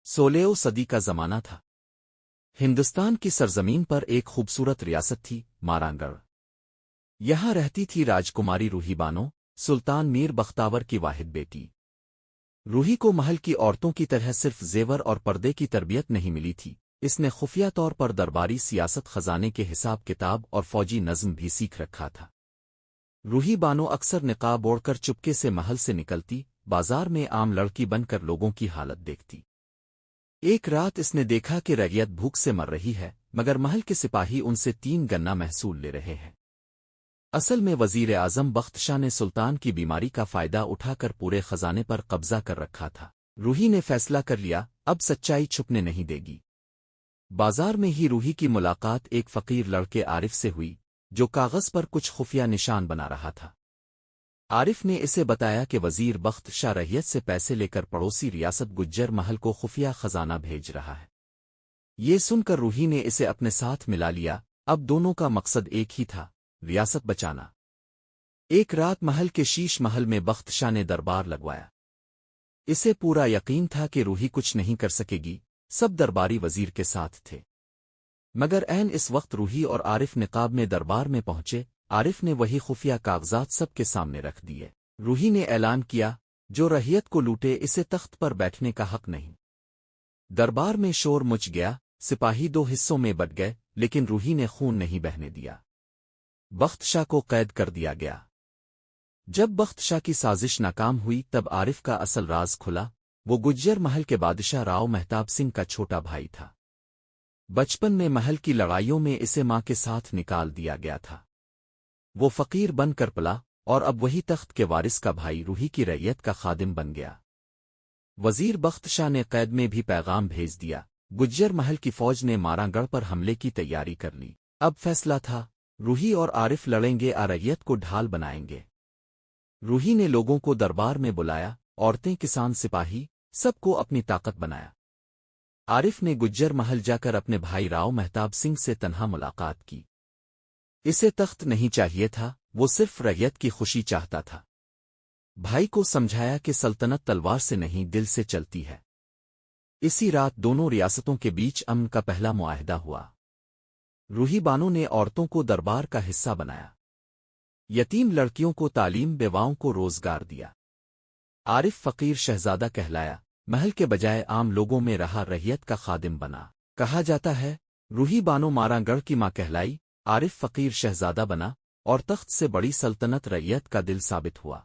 16 صدی کا زمانہ تھا۔ ہندوستان کی سرزمین پر ایک خوبصورت ریاست تھی، مارانگڑھ۔ یہاں رہتی تھی راجکماری روہی بانو، سلطان میر بختاور کی واحد بیٹی۔ روہی کو محل کی عورتوں کی طرح صرف زیور اور پردے کی تربیت نہیں ملی تھی، اس نے خفیہ طور پر درباری سیاست، خزانے کے حساب کتاب اور فوجی نظم بھی سیکھ رکھا تھا۔ روہی بانو اکثر نقاب اوڑھ کر چپکے سے محل سے نکلتی، بازار میں عام لڑکی بن کر لوگوں کی حالت دیکھتی۔ ایک رات اس نے دیکھا کہ رعیت بھوک سے مر رہی ہے، مگر محل کے سپاہی ان سے 3 گنا محصول لے رہے ہیں۔ اصل میں وزیر اعظم بخت شاہ نے سلطان کی بیماری کا فائدہ اٹھا کر پورے خزانے پر قبضہ کر رکھا تھا۔ روہی نے فیصلہ کر لیا، اب سچائی چھپنے نہیں دے گی۔ بازار میں ہی روہی کی ملاقات ایک فقیر لڑکے عارف سے ہوئی، جو کاغذ پر کچھ خفیہ نشان بنا رہا تھا۔ عارف نے اسے بتایا کہ وزیر بخت شاہ رعیت سے پیسے لے کر پڑوسی ریاست گجر محل کو خفیہ خزانہ بھیج رہا ہے۔ یہ سن کر روہی نے اسے اپنے ساتھ ملا لیا، اب دونوں کا مقصد ایک ہی تھا، ریاست بچانا۔ ایک رات محل کے شیش محل میں بخت شاہ نے دربار لگوایا۔ اسے پورا یقین تھا کہ روہی کچھ نہیں کر سکے گی، سب درباری وزیر کے ساتھ تھے۔ مگر عین اس وقت روہی اور عارف نقاب میں دربار میں پہنچے۔ عارف نے وہی خفیہ کاغذات سب کے سامنے رکھ دیے۔ روہی نے اعلان کیا، جو رعیت کو لوٹے اسے تخت پر بیٹھنے کا حق نہیں۔ دربار میں شور مچ گیا، سپاہی 2 حصوں میں بٹ گئے، لیکن روہی نے خون نہیں بہنے دیا۔ بخت شاہ کو قید کر دیا گیا۔ جب بخت شاہ کی سازش ناکام ہوئی تب عارف کا اصل راز کھلا، وہ گجر محل کے بادشاہ راؤ مہتاب سنگھ کا چھوٹا بھائی تھا۔ بچپن میں محل کی لڑائیوں میں اسے ماں کے ساتھ نکال دیا گیا تھا۔ وہ فقیر بن کر پلا اور اب وہی تخت کے وارث کا بھائی روہی کی رعیت کا خادم بن گیا۔ وزیر بخت شاہ نے قید میں بھی پیغام بھیج دیا، گجر محل کی فوج نے مارانگڑھ پر حملے کی تیاری کر لی۔ اب فیصلہ تھا، روہی اور عارف لڑیں گے یا رعیت کو ڈھال بنائیں گے۔ روہی نے لوگوں کو دربار میں بلایا، عورتیں، کسان، سپاہی، سب کو اپنی طاقت بنایا۔ عارف نے گجر محل جا کر اپنے بھائی راؤ مہتاب سنگھ سے تنہا ملاقات کی۔ اسے تخت نہیں چاہیے تھا، وہ صرف رعیت کی خوشی چاہتا تھا۔ بھائی کو سمجھایا کہ سلطنت تلوار سے نہیں دل سے چلتی ہے۔ اسی رات دونوں ریاستوں کے بیچ امن کا پہلا معاہدہ ہوا۔ روہی بانو نے عورتوں کو دربار کا حصہ بنایا، یتیم لڑکیوں کو تعلیم، بیواؤں کو روزگار دیا۔ عارف فقیر شہزادہ کہلایا، محل کے بجائے عام لوگوں میں رہا، رعیت کا خادم بنا۔ کہا جاتا ہے، روہی بانو مارانگڑھ کی ماں کہلائی، عارف فقیر شہزادہ بنا، اور تخت سے بڑی سلطنت رعیت کا دل ثابت ہوا۔